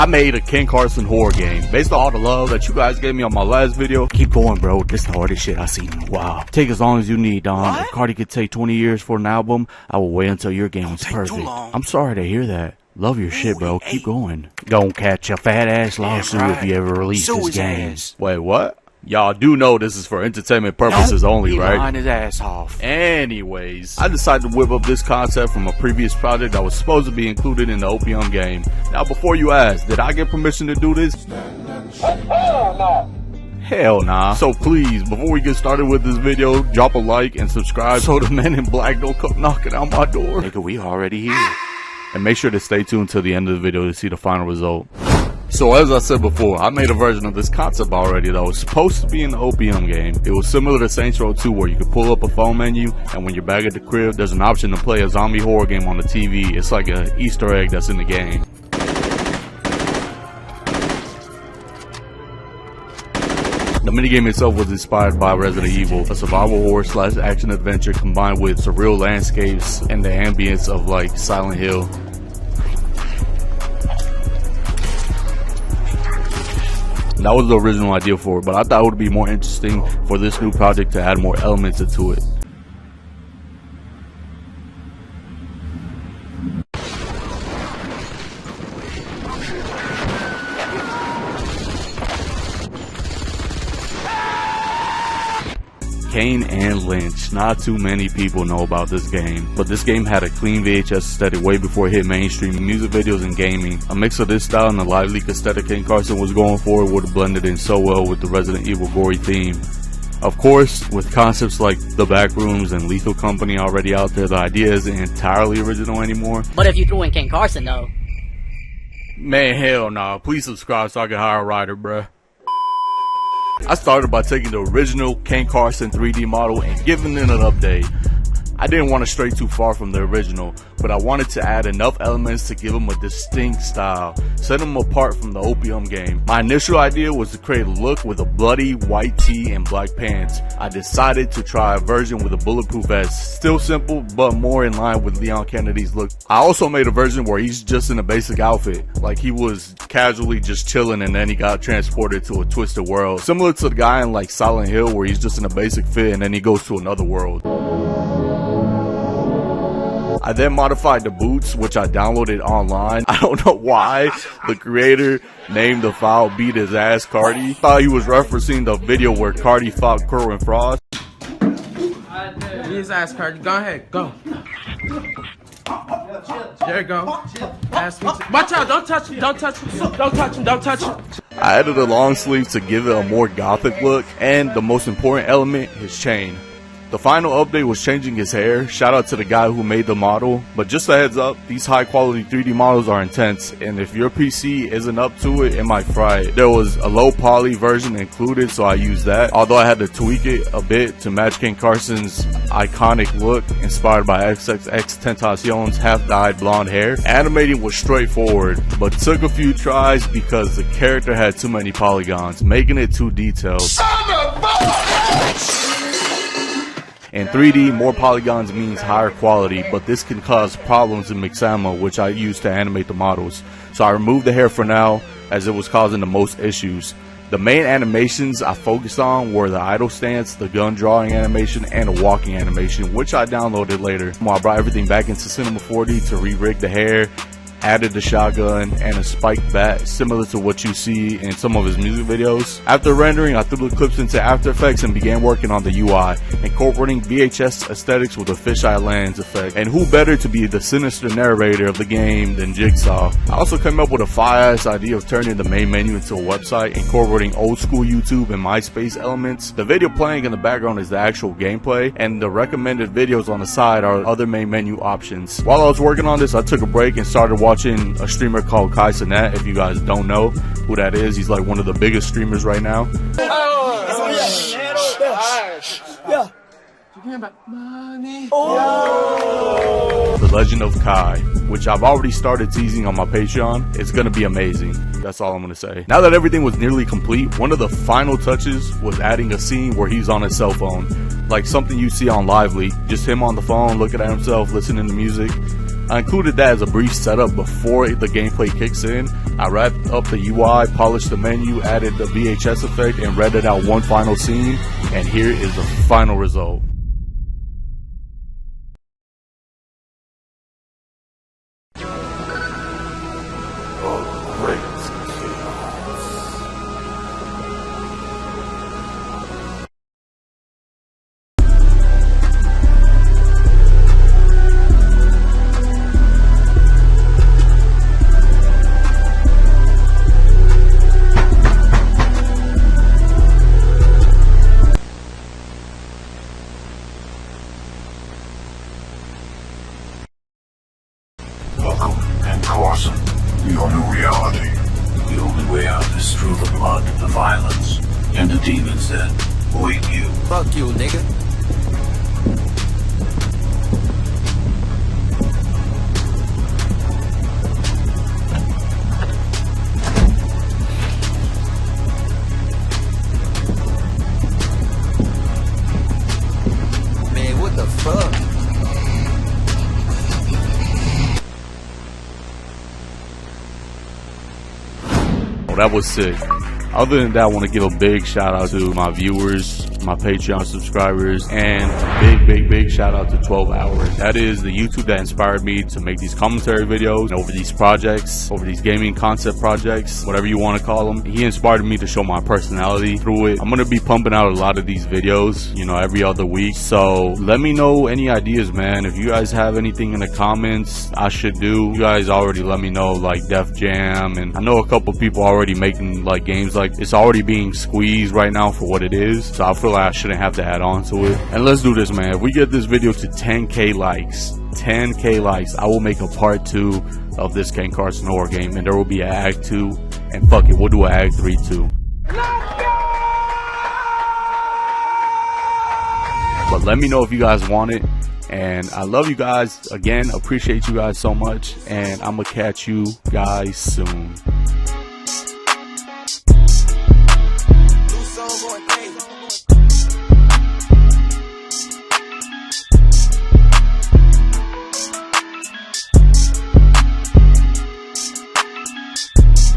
I made a Ken Carson horror game based on all the love that you guys gave me on my last video. Keep going, bro. This is the hardest shit I've seen in a while. Take as long as you need, Don. If Cardi could take 20 years for an album, I will wait until your game is perfect. I'm sorry to hear that. Love your shit, bro. Keep going. Don't catch a fat ass lawsuit if you ever release this game. Wait, what? Y'all do know this is for entertainment purposes only, right? Line his ass off. Anyways, I decided to whip up this concept from a previous project that was supposed to be included in the Opium game. Now, before you ask, did I get permission to do this? Hell no. Hell nah. So please, before we get started with this video, drop a like and subscribe so the men in black don't come knocking on my door. Nigga, we already here. And make sure to stay tuned till the end of the video to see the final result. So as I said before, I made a version of this concept already that was supposed to be in the Opium game. It was similar to Saints Row 2 where you could pull up a phone menu, and when you're back at the crib, there's an option to play a zombie horror game on the TV. It's like an Easter egg that's in the game. The minigame itself was inspired by Resident Evil, a survival horror / action adventure combined with surreal landscapes and the ambience of like Silent Hill. That was the original idea for it, but I thought it would be more interesting for this new project to add more elements into it. Kane and Lynch. Not too many people know about this game, but this game had a clean VHS aesthetic way before it hit mainstream music videos and gaming. A mix of this style and the lively aesthetic Ken Carson was going for would have blended in so well with the Resident Evil gory theme. Of course, with concepts like the Backrooms and Lethal Company already out there, the idea isn't entirely original anymore. But if you threw in Ken Carson though? Man, hell nah. Please subscribe so I can hire a writer, bruh. I started by taking the original Ken Carson 3D model and giving it an update. I didn't want to stray too far from the original, but I wanted to add enough elements to give him a distinct style, set him apart from the Opium game. My initial idea was to create a look with a bloody white tee and black pants. I decided to try a version with a bulletproof vest, still simple but more in line with Leon Kennedy's look. I also made a version where he's just in a basic outfit, like he was casually just chilling and then he got transported to a twisted world, similar to the guy in like Silent Hill where he's just in a basic fit and then he goes to another world. I then modified the boots, which I downloaded online. I don't know why the creator named the file Beat His Ass Cardi. I thought he was referencing the video where Cardi fought Kerwin Frost. Beat his ass, Cardi. Go ahead, go. There you go. Watch out, don't touch him, don't touch him, don't touch him, don't touch him. I added a long sleeve to give it a more gothic look, and the most important element, his chain. The final update was changing his hair. Shout out to the guy who made the model. But just a heads up, these high quality 3D models are intense, and if your PC isn't up to it, it might fry it. There was a low poly version included, so I used that, although I had to tweak it a bit to match Ken Carson's iconic look inspired by XXXTentacion's half-dyed blonde hair. Animating was straightforward, but took a few tries because the character had too many polygons, making it too detailed. In 3D, more polygons means higher quality, but this can cause problems in Mixamo, which I use to animate the models. So I removed the hair for now, as it was causing the most issues. The main animations I focused on were the idle stance, the gun drawing animation, and a walking animation, which I downloaded later. I brought everything back into Cinema 4D to re-rig the hair, added the shotgun and a spiked bat similar to what you see in some of his music videos. After rendering, I threw the clips into After Effects and began working on the UI, incorporating VHS aesthetics with a fisheye lens effect. And who better to be the sinister narrator of the game than Jigsaw? I also came up with a fire-ass idea of turning the main menu into a website, incorporating old school YouTube and MySpace elements. The video playing in the background is the actual gameplay, and the recommended videos on the side are other main menu options. While I was working on this, I took a break and started watching a streamer called Carson. If you guys don't know who that is, he's like one of the biggest streamers right now. The Legend of Kai, which I've already started teasing on my Patreon. It's gonna be amazing. That's all I'm gonna say. Now that everything was nearly complete, one of the final touches was adding a scene where he's on his cell phone, like something you see on Lively, just him on the phone looking at himself, listening to music. I included that as a brief setup before the gameplay kicks in. I wrapped up the UI, polished the menu, added the VHS effect, and rendered out one final scene, and here is the final result. Welcome, and Carson, your new reality. The only way out is through the blood, the violence, and the demons that await you. Fuck you, nigga. Man, what the fuck? Oh, that was sick. Other than that, I want to give a big shout out to my viewers, my Patreon subscribers, and big shout out to 12 Hours. That is the YouTube that inspired me to make these commentary videos over these projects, over these gaming concept projects, whatever you want to call them. He inspired me to show my personality through it. I'm going to be pumping out a lot of these videos, you know, every other week. So let me know any ideas, man. If you guys have anything in the comments I should do, you guys already let me know, like Def Jam, and I know a couple people already making like games like it's already being squeezed right now for what it is. So I feel like I shouldn't have to add on to it. And let's do this, man. If we get this video to 10K likes, 10K likes, I will make a part 2 of this Ken Carson horror game, and there will be an act 2, and fuck it, we'll do an act 3 too. But let me know if you guys want it, and I love you guys. Again, appreciate you guys so much, and I'm gonna catch you guys soon. New song going crazy.